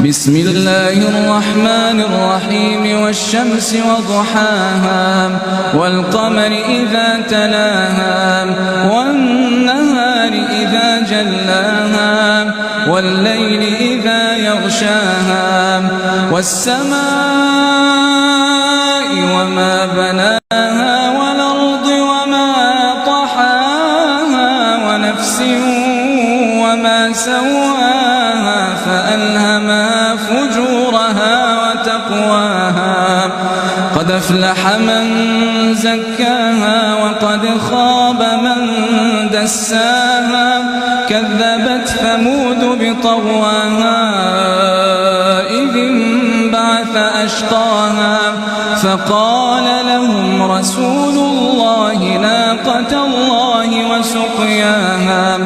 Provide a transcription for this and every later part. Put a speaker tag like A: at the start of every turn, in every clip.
A: بسم الله الرحمن الرحيم والشمس وضحاها والقمر إذا تلاها والنهار إذا جلاها والليل إذا يغشاها والسماء وما بناها والأرض وما طحاها ونفس وما سواها فألهمها فجورها وتقواها قد أفلح من زكاها وقد خاب من دساها كذبت ثمود بطغواها إذ انبعث أشقاها فقال لهم رسول الله ناقة الله وسقياها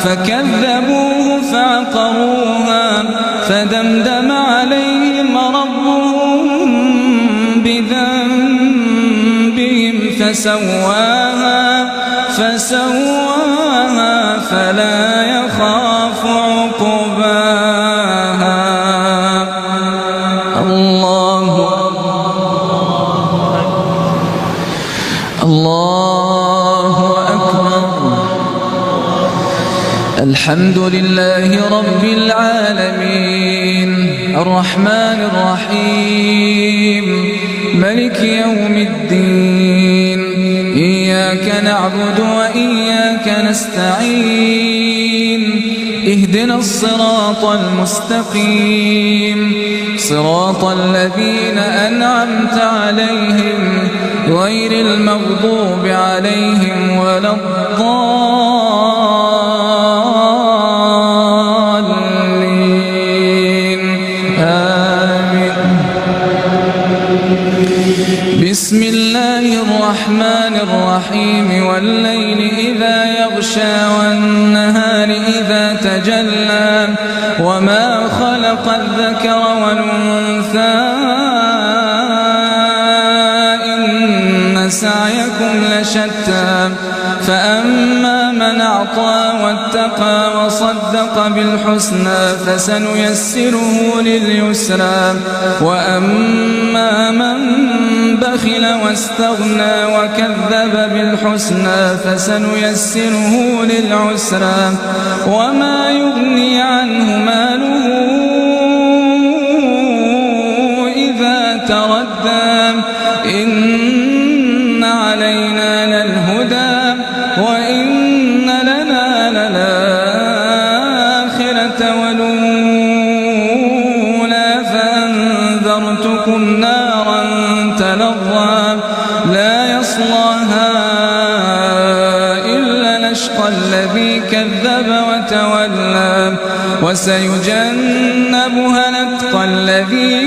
A: فكذبوه فعقروها فدمدم عليهم ربهم بذنبهم فسواها فلا يخاف عقباها. الله أكبر. الحمد لله رب العالمين الرحمن الرحيم ملك يوم الدين إياك نعبد وإياك نستعين اهدنا الصراط المستقيم صراط الذين أنعمت عليهم غير المغضوب عليهم ولا الضالين آمين. بسم الله الرحمن الرحيم والليل إذا يغشى والنهار إذا تجلى وما خلق الذكر والأنثى إن سعيكم لشتى فأما من أعطى واتقى وصدق بالحسنى فسنيسره لليسرى وأما من بخل واستغنى وكذب بالحسنى فسنيسره للعسرى وما يغني عنه ماله إذا تردى إن علينا للهدى وإن لنا للآخرة والأولى فأنذرتكم نارا تلظى لا يصلاها إلا الأشقى الذي كذب وتولى وسيجنبها الأتقى الذي